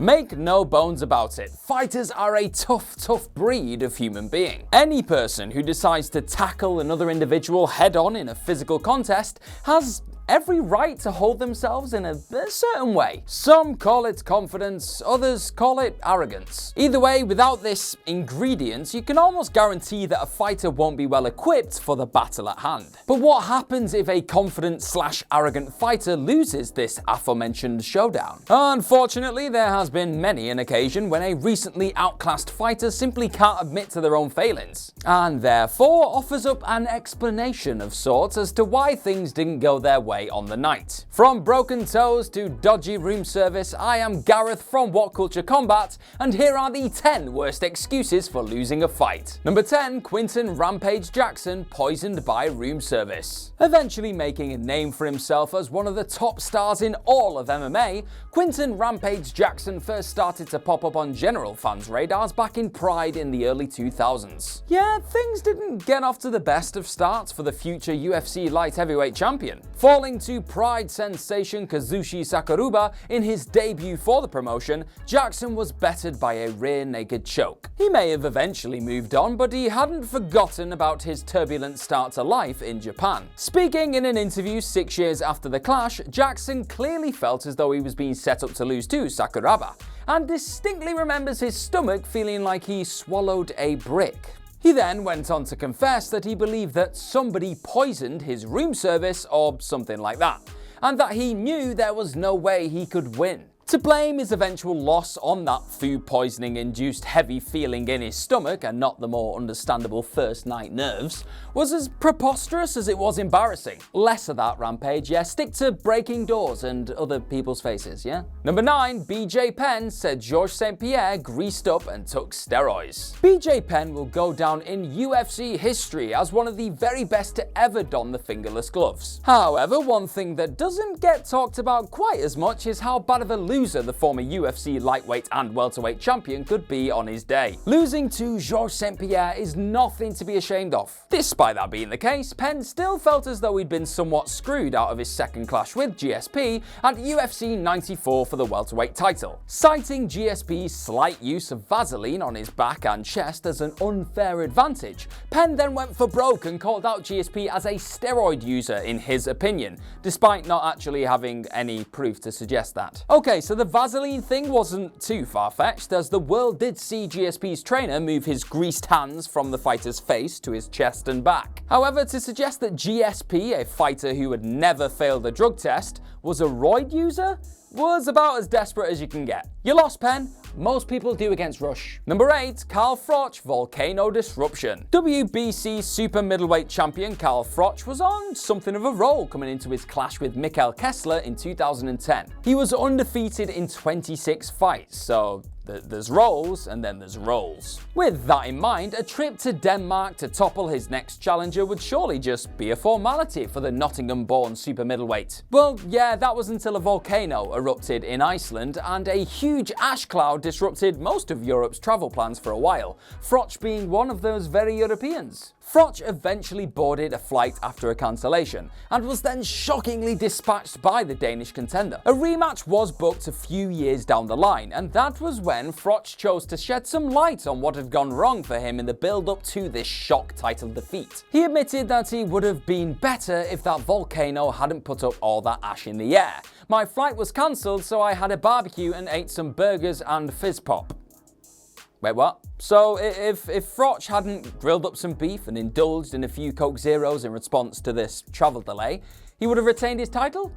Make no bones about it, fighters are a tough breed of human being. Any person who decides to tackle another individual head-on in a physical contest has every right to hold themselves in a certain way. Some call it confidence, others call it arrogance. Either way, without this ingredient, you can almost guarantee that a fighter won't be well equipped for the battle at hand. But what happens if a confident/arrogant fighter loses this aforementioned showdown? Unfortunately, there has been many an occasion when a recently outclassed fighter simply can't admit to their own failings, and therefore offers up an explanation of sorts as to why things didn't go their way on the night. From broken toes to dodgy room service, I am Gareth from What Culture Combat, and here are the 10 worst excuses for losing a fight. Number 10. Quinton Rampage Jackson poisoned by room service. Eventually making a name for himself as one of the top stars in all of MMA, Quinton Rampage Jackson first started to pop up on general fans' radars back in Pride in the early 2000s. Yeah, things didn't get off to the best of starts for the future UFC light heavyweight champion. Falling to Pride sensation Kazushi Sakuraba in his debut for the promotion, Jackson was bettered by a rear naked choke. He may have eventually moved on, but he hadn't forgotten about his turbulent start to life in Japan. Speaking in an interview 6 years after the clash, Jackson clearly felt as though he was being set up to lose to Sakuraba, and distinctly remembers his stomach feeling like he swallowed a brick. He then went on to confess that he believed that somebody poisoned his room service or something like that, and that he knew there was no way he could win. To blame his eventual loss on that food poisoning induced heavy feeling in his stomach and not the more understandable first night nerves was as preposterous as it was embarrassing. Less of that, Rampage, yeah? Stick to breaking doors and other people's faces, yeah? Number 9. BJ Penn said Georges St-Pierre greased up and took steroids. BJ Penn will go down in UFC history as one of the very best to ever don the fingerless gloves. However, one thing that doesn't get talked about quite as much is how bad of a loser the former UFC lightweight and welterweight champion could be on his day. Losing to Georges St-Pierre is nothing to be ashamed of. Despite that being the case, Penn still felt as though he'd been somewhat screwed out of his second clash with GSP at UFC 94 for the welterweight title. Citing GSP's slight use of Vaseline on his back and chest as an unfair advantage, Penn then went for broke and called out GSP as a steroid user in his opinion, despite not actually having any proof to suggest that. Okay, so the Vaseline thing wasn't too far-fetched, as the world did see GSP's trainer move his greased hands from the fighter's face to his chest and back. However, to suggest that GSP, a fighter who had never failed a drug test, was a roid user was about as desperate as you can get. You lost, Penn. Most people do against Rush. Number 8. Carl Froch Volcano Disruption. WBC super middleweight champion Carl Froch was on something of a roll coming into his clash with Mikkel Kessler in 2010. He was undefeated in 26 fights, so there's rolls and then there's rolls. With that in mind, a trip to Denmark to topple his next challenger would surely just be a formality for the Nottingham-born super middleweight. Well, yeah, that was until a volcano erupted in Iceland and a huge ash cloud disrupted most of Europe's travel plans for a while, Froch being one of those very Europeans. Froch eventually boarded a flight after a cancellation, and was then shockingly dispatched by the Danish contender. A rematch was booked a few years down the line, and that was when Froch chose to shed some light on what had gone wrong for him in the build-up to this shock title defeat. He admitted that he would have been better if that volcano hadn't put up all that ash in the air. My flight was cancelled, so I had a barbecue and ate some burgers and fizz pop. Wait, what? So if Froch hadn't grilled up some beef and indulged in a few Coke Zeros in response to this travel delay, he would have retained his title?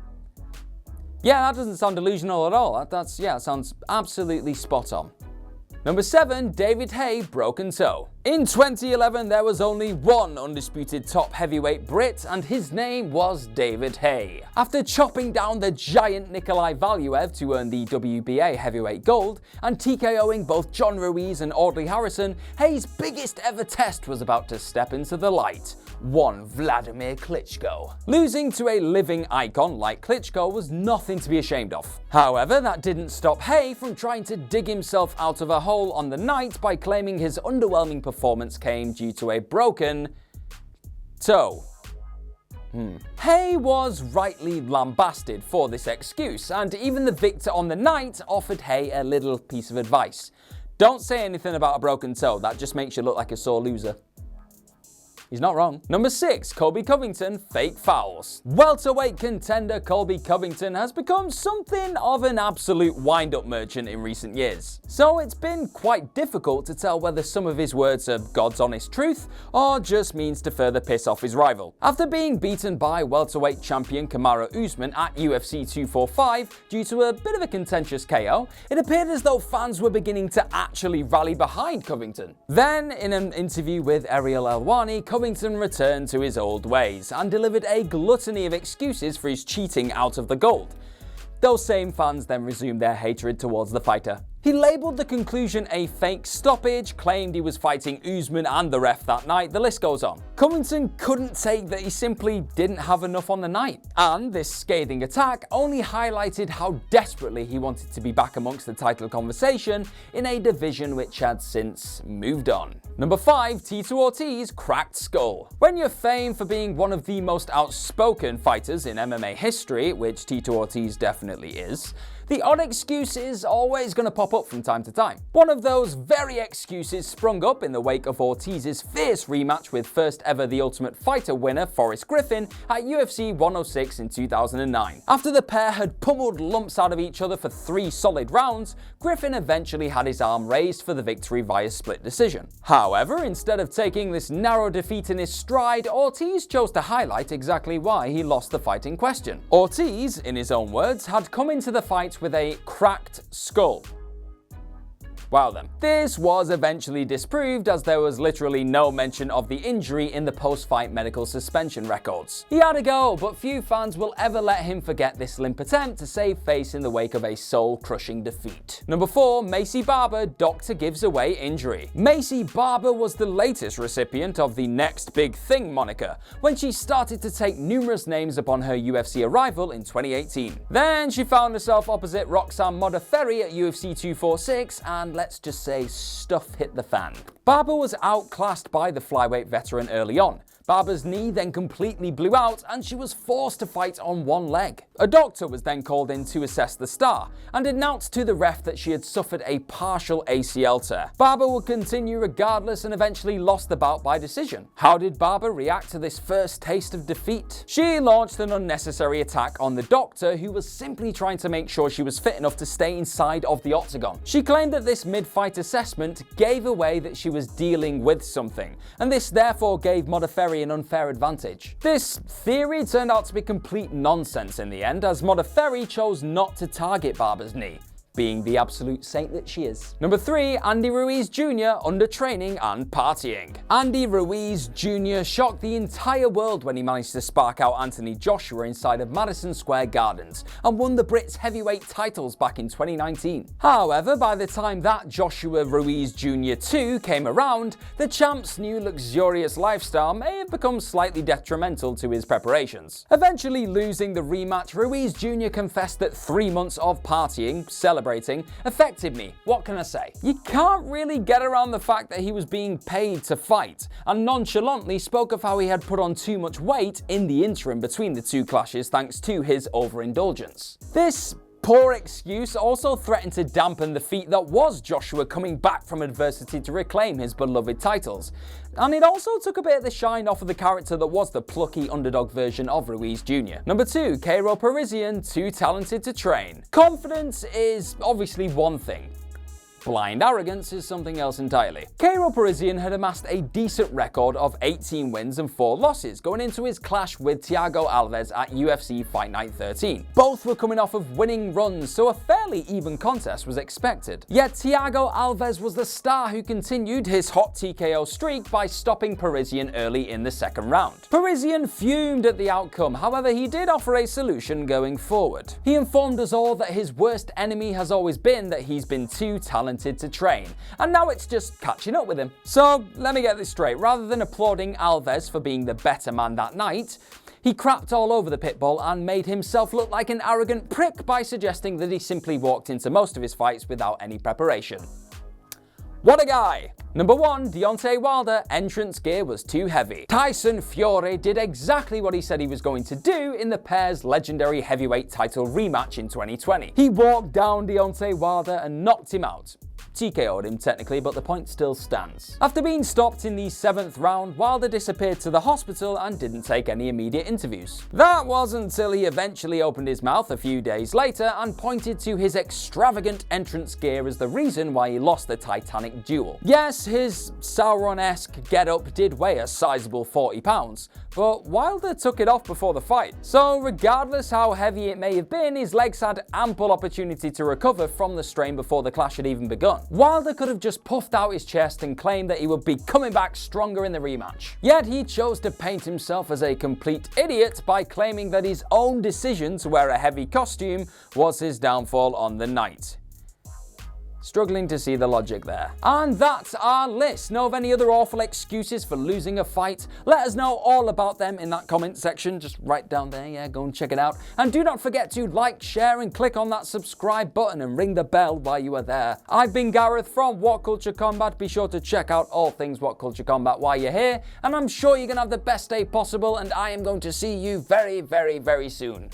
Yeah, that doesn't sound delusional at all. That sounds absolutely spot on. Number 7. David Haye broken toe. In 2011, there was only one undisputed top heavyweight Brit, and his name was David Haye. After chopping down the giant Nikolai Valuev to earn the WBA heavyweight gold, and TKOing both John Ruiz and Audley Harrison, Haye's biggest ever test was about to step into the light. One Vladimir Klitschko. Losing to a living icon like Klitschko was nothing to be ashamed of. However, that didn't stop Haye from trying to dig himself out of a hole on the night by claiming his underwhelming performance came due to a broken toe. Haye was rightly lambasted for this excuse, and even the victor on the night offered Haye a little piece of advice. Don't say anything about a broken toe, that just makes you look like a sore loser. He's not wrong. Number 6, Colby Covington, fake fouls. Welterweight contender Colby Covington has become something of an absolute wind-up merchant in recent years. So it's been quite difficult to tell whether some of his words are God's honest truth or just means to further piss off his rival. After being beaten by welterweight champion Kamaru Usman at UFC 245 due to a bit of a contentious KO, it appeared as though fans were beginning to actually rally behind Covington. Then, in an interview with Ariel Helwani, Covington returned to his old ways and delivered a gluttony of excuses for his cheating out of the gold. Those same fans then resumed their hatred towards the fighter. He labelled the conclusion a fake stoppage, claimed he was fighting Usman and the ref that night, the list goes on. Covington couldn't take that he simply didn't have enough on the night. And this scathing attack only highlighted how desperately he wanted to be back amongst the title conversation in a division which had since moved on. Number 5, Tito Ortiz, cracked skull. When you're famed for being one of the most outspoken fighters in MMA history, which Tito Ortiz definitely is, the odd excuse is always going to pop up from time to time. One of those very excuses sprung up in the wake of Ortiz's fierce rematch with first ever The Ultimate Fighter winner Forrest Griffin at UFC 106 in 2009. After the pair had pummeled lumps out of each other for 3 solid rounds, Griffin eventually had his arm raised for the victory via split decision. However, instead of taking this narrow defeat in his stride, Ortiz chose to highlight exactly why he lost the fight in question. Ortiz, in his own words, had come into the fight with a cracked skull. Wow then. This was eventually disproved as there was literally no mention of the injury in the post-fight medical suspension records. He had a go, but few fans will ever let him forget this limp attempt to save face in the wake of a soul-crushing defeat. Number 4, Maycee Barber, doctor gives away injury. Maycee Barber was the latest recipient of the next big thing moniker, when she started to take numerous names upon her UFC arrival in 2018. Then she found herself opposite Roxanne Modafferi at UFC 246 and let's just say stuff hit the fan. Barber was outclassed by the flyweight veteran early on. Barber's knee then completely blew out and she was forced to fight on one leg. A doctor was then called in to assess the star and announced to the ref that she had suffered a partial ACL tear. Barber would continue regardless and eventually lost the bout by decision. How did Barber react to this first taste of defeat? She launched an unnecessary attack on the doctor, who was simply trying to make sure she was fit enough to stay inside of the octagon. She claimed that this mid-fight assessment gave away that she was dealing with something, and this therefore gave Modafferi an unfair advantage. This theory turned out to be complete nonsense in the end, as Modafferi chose not to target Barber's knee, being the absolute saint that she is. Number 3, Andy Ruiz Jr. under training and partying. Andy Ruiz Jr. shocked the entire world when he managed to spark out Anthony Joshua inside of Madison Square Gardens and won the Brits heavyweight titles back in 2019. However, by the time that Joshua Ruiz Jr. 2 came around, the champ's new luxurious lifestyle may have become slightly detrimental to his preparations. Eventually losing the rematch, Ruiz Jr. confessed that 3 months of partying, celebrating, affected me. What can I say? You can't really get around the fact that he was being paid to fight, and nonchalantly spoke of how he had put on too much weight in the interim between the 2 clashes thanks to his overindulgence. This poor excuse also threatened to dampen the feat that was Joshua coming back from adversity to reclaim his beloved titles. And it also took a bit of the shine off of the character that was the plucky underdog version of Ruiz Jr. Number 2, Cairo Parisian, too talented to train. Confidence is obviously one thing. Blind arrogance is something else entirely. Cairo Parisian had amassed a decent record of 18 wins and 4 losses going into his clash with Thiago Alves at UFC Fight Night 13. Both were coming off of winning runs, so a fairly even contest was expected. Yet Thiago Alves was the star who continued his hot TKO streak by stopping Parisian early in the second round. Parisian fumed at the outcome, however he did offer a solution going forward. He informed us all that his worst enemy has always been that he's been too talented to train, and now it's just catching up with him. So let me get this straight, rather than applauding Alves for being the better man that night, he crapped all over the pitbull and made himself look like an arrogant prick by suggesting that he simply walked into most of his fights without any preparation. What a guy! Number 1. Deontay Wilder entrance gear was too heavy. Tyson Fury did exactly what he said he was going to do in the pair's legendary heavyweight title rematch in 2020. He walked down Deontay Wilder and knocked him out. TKO'd him technically, but the point still stands. After being stopped in the 7th round, Wilder disappeared to the hospital and didn't take any immediate interviews. That was until he eventually opened his mouth a few days later and pointed to his extravagant entrance gear as the reason why he lost the Titanic duel. Yes, his Sauron-esque getup did weigh a sizable 40 pounds, but Wilder took it off before the fight. So regardless how heavy it may have been, his legs had ample opportunity to recover from the strain before the clash had even begun. Wilder could have just puffed out his chest and claimed that he would be coming back stronger in the rematch. Yet he chose to paint himself as a complete idiot by claiming that his own decision to wear a heavy costume was his downfall on the night. Struggling to see the logic there. And that's our list. Know of any other awful excuses for losing a fight? Let us know all about them in that comment section. Just right down there, yeah, go and check it out. And do not forget to like, share, and click on that subscribe button and ring the bell while you are there. I've been Gareth from What Culture Combat. Be sure to check out all things What Culture Combat while you're here. And I'm sure you're going to have the best day possible, and I am going to see you very, very, very soon.